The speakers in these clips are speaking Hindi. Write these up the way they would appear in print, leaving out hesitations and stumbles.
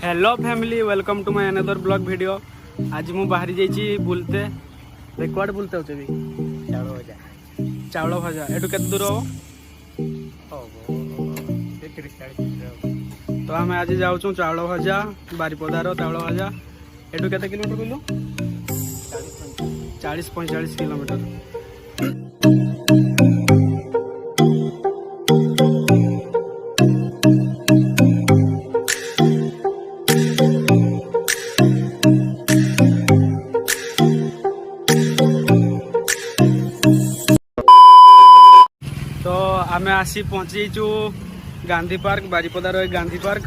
Hello family welcome to my another blog video. आज मु बाहरी जाइए बुलते कुआडे बुलते होचे भी चावल भजा एटू केते दूर हो तो आम आज जाऊँ चावल भजा बारिपदार चावल भजा एटू केते किलोमीटर कहलु 40-45 किलोमीटर। तो आमे आसी पहुँचीचु गांधी पार्क बारिपदार गांधी पार्क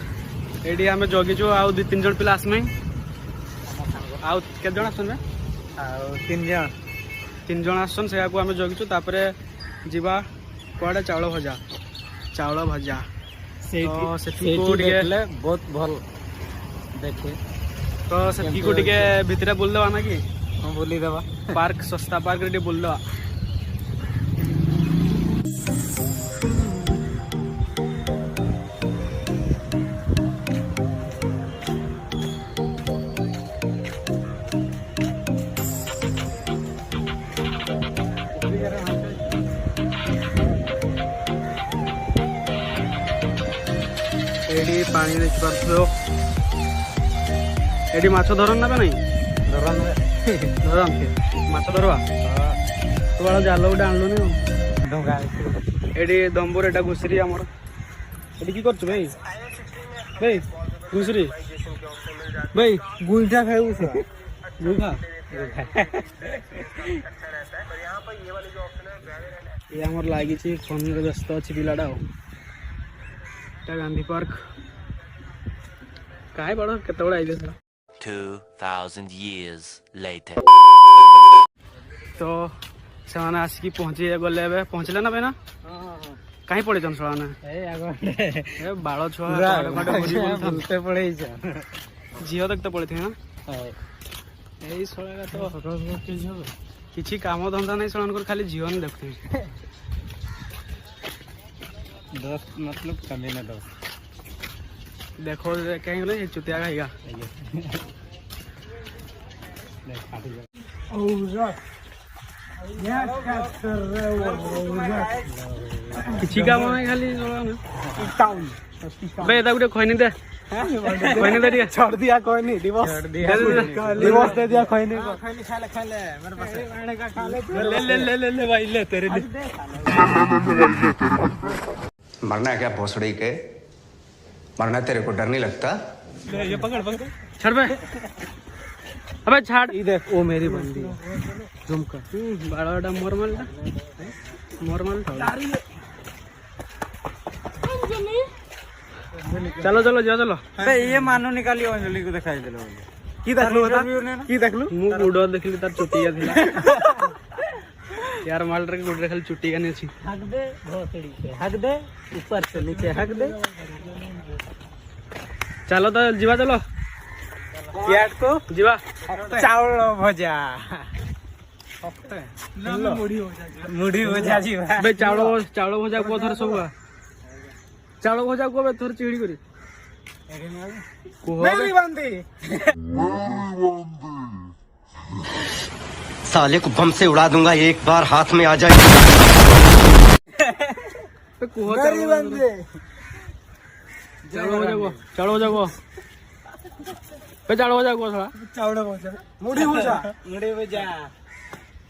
एडी आमे जगिचु आउ 2-3 जन पिला आसमे आउ के जन आसन तीन जन आसन से आमे जगिचु तापरे जीवा कुआडे चावल भजा तो सेठी को टिके बहुत भल देखे तो सेठी को टिके भितरे बोल देवा ना कि हम बोली देवा पार्क सस्ता पार्क रे बोल देवा। एडी पानी देखि पारथो एडी माछ धरन ना नहीं धरन माछ धरवा तो वाला जाल गोटे आणलुनी डोंगा एडी दंबुर एटा घुसरी हमर एडी की करछ भाई भाई घुसरी भाई गुइठा खाइबू से गुखा ये हमर लागी छी फोन रे व्यस्त अछि पिलाडा गांधी पार्क काय बड़ केते बड़ आइले 2000 years later तो से आसिकी पहुँची गले पहुँचले ना भाई कहीं पड़े जन सड़ा ए बाल छुआ पड़े झील देखते पड़े थे ना यही सड़ा तो किसी काम धंदा नहीं सड़न खाली झील नहीं देखते 10 मतलब कमी ना 10 देखो कहीं बोले चुतिया खाएगा किसी काम नहीं खाली बे गोटे खैनी दे खैनी दे दिया छोड़ दिया कोई नहीं डिवोर्स दे दिया कोई नहीं खाले मेरे पास ले भाई ले तेरे मरना है क्या भोसड़ी के मरना तेरे को डर नहीं लगता ये पकड़ छड़ बे अबे छाड़ ये देख वो मेरी बंदी झुम कर बड़ा मरमल चलो चलो जाओ चलो अबे ये मानो निकाली अंजलि को दिखाई देलो की देखलु बता की देखलु मु गुडो देखली तार चुटिया थिला यार माल रे गुड खाली चुटिया ने छी हक दे भोसड़ी से हक दे ऊपर से नीचे हक दे चलो तो जीवा चलो यार को जीवा चावल भजा मुड़ी भजा जी बे चावल भजा को थर सब चावल भजा को बे थर चिड़ी करी मेरी बंदी साले को बम से उड़ा दूंगा एक बार हाथ में आ जाए मेरी बंदी चावल भजा को पे चावल भजा को थोड़ा चावल भजा मुड़ी भजा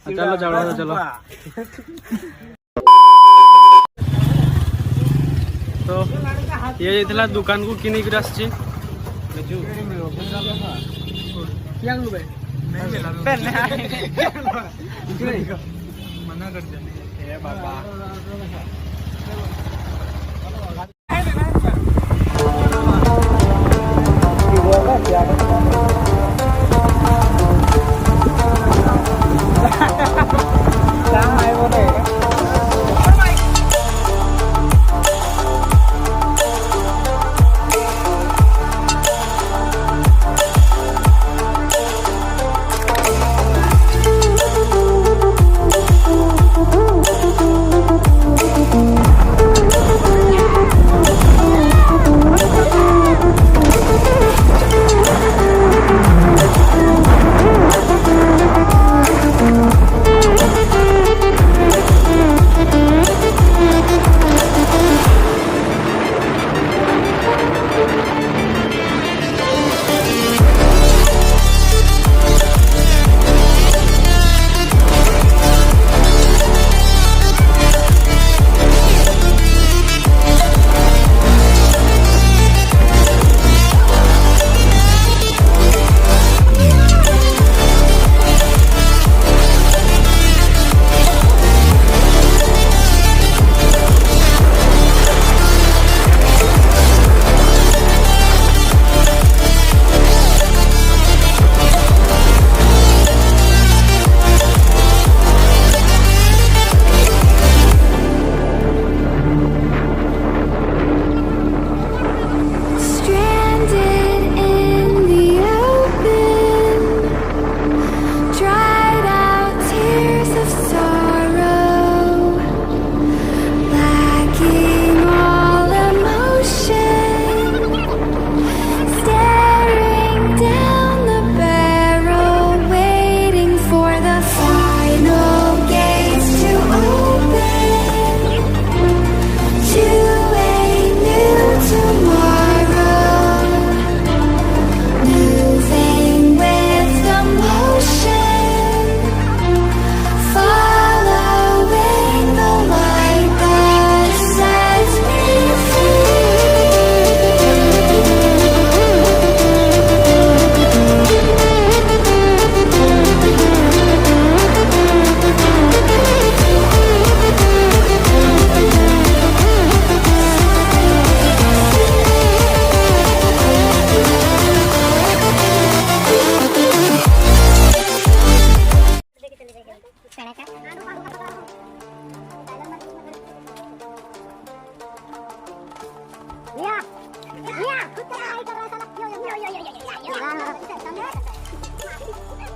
चलो चावल भजा चलो तो ये जाइथिला दुकान को किनी कर आछी क्या लु बे मना कर दे ए बाबा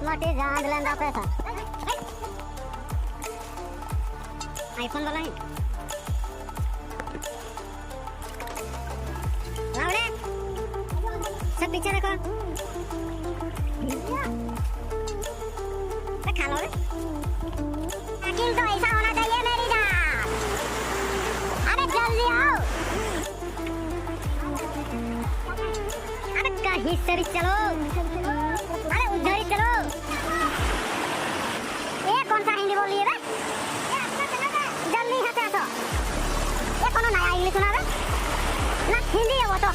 मोटी जान लेंदा पैसा आईफोन वाला है लावड़े सब पीछे देखो खा लो लेकिन तो ऐसा होना चाहिए मेरी जान अरे जल्दी आओ अरे कहीं से भी चलो अरे उधर ही चलो ये कौन सा हिंदी बोल रही है बे जल्दी यहाँ से आसो ये कौन नया इंग्लिश सुना बे ना हिंदी है वो तो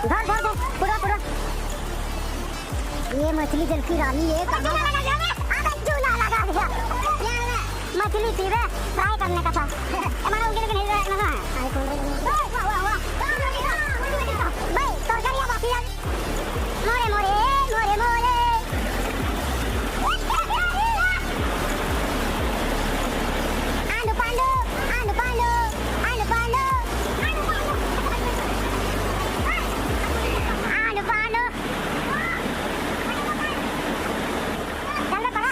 धर धर धर पूरा पूरा ये मछली जल की रानी ये कहाँ अबे चूल्हा लगा दिया मछली थी बे फ्राई करने का था हमारा उनके लिए नहीं रखना है वाह वाह वाह भाई तरकारी अब आती है मोरे मोरे मोरे मोरे आलू पांडू आलू पांडू आलू पांडू आलू पांडू चल पड़ा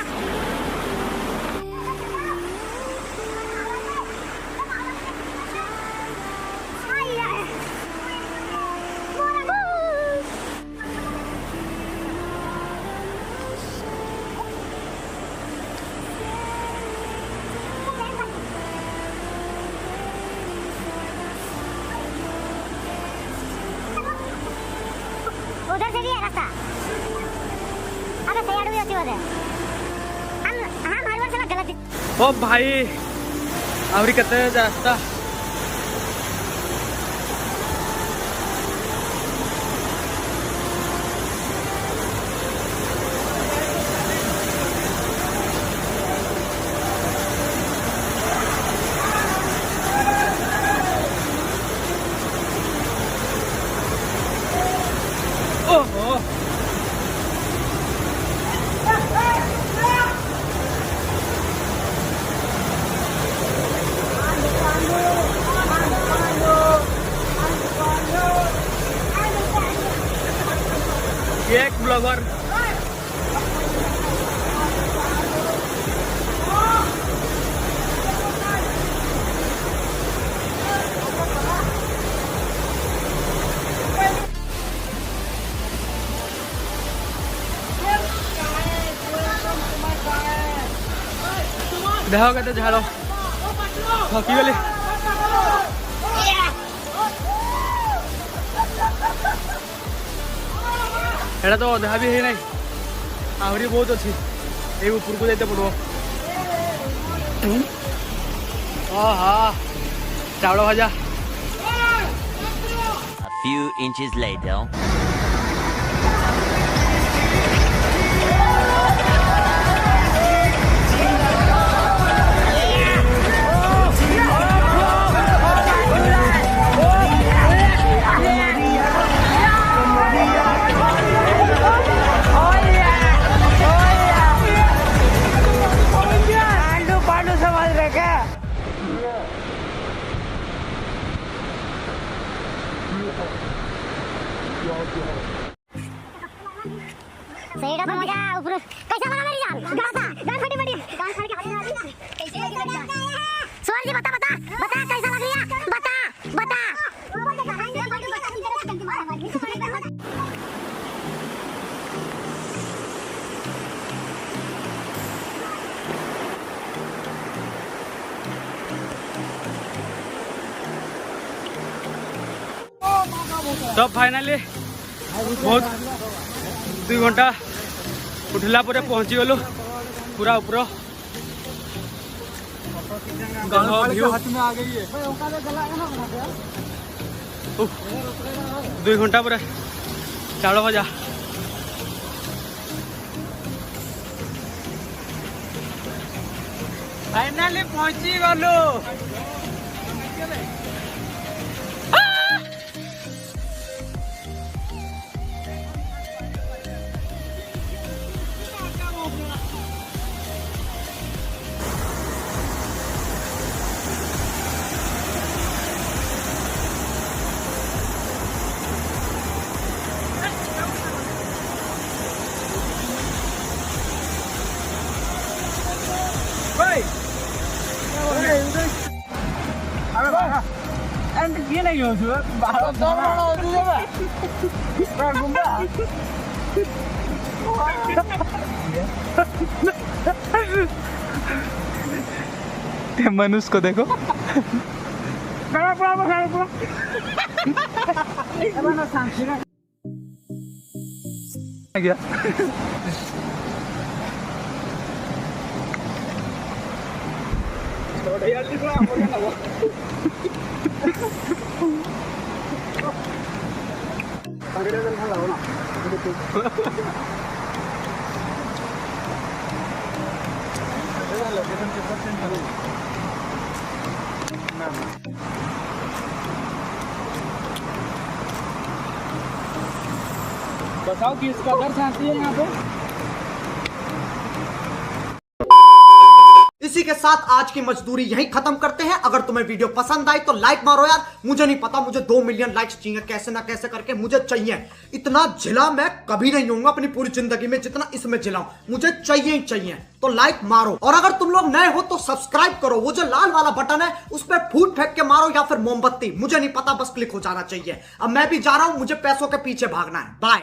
उधर से भी है रास्ता अबे सैयाडू भी अच्छी बात है हम हर बार से ना गलत ओ भाई आवरी कते रास्ता ओहो ये एक ब्लॉगर देखो कहते झाड़ो हकी गली एटा तो अधा भी है नहीं आहरी बहुत अच्छी ये ऊपर को जाते पड़ो हाँ चावल भजा A few inches later. सही का मजा ऊपर कैसा लगा मेरी जान जान फटी फटी जान फाड़ के हाथ में कैसे लगी जान सवाल जी बता बता बता कैसा लग रहा बता बता तो फाइनाली बहुत 2 घंटा उठला पर पहुंची गलु पूरा ऊपर हाथ में आ गई है 2 घंटा पर चावल भजा फाइनाली पहुंची गलु गयो छु बारो दरबार आउँछु बा गुम्बा ते मनुष्य को देखो खड़ा पड़ा अब ना सांसी ना गया बताओ कि इसका दर शांति है यहाँ पे। इसी के साथ आज की मजदूरी यहीं खत्म करते हैं। अगर तुम्हें वीडियो पसंद आई तो लाइक मारो यार। मुझे नहीं पता, मुझे 2 मिलियन लाइक्स चाहिए, कैसे ना कैसे करके मुझे चाहिए। इतना झिला मैं कभी नहीं होऊंगा अपनी पूरी जिंदगी में जितना इसमें झिलाऊं, मुझे चाहिए ही चाहिए। तो लाइक मारो, और अगर तुम लोग नए हो तो सब्सक्राइब करो। वो जो लाल वाला बटन है उस पर फूट फेंक के मारो या फिर मोमबत्ती, मुझे नहीं पता, बस क्लिक हो जाना चाहिए। अब मैं भी जा रहा हूं, मुझे पैसों के पीछे भागना है। बाय।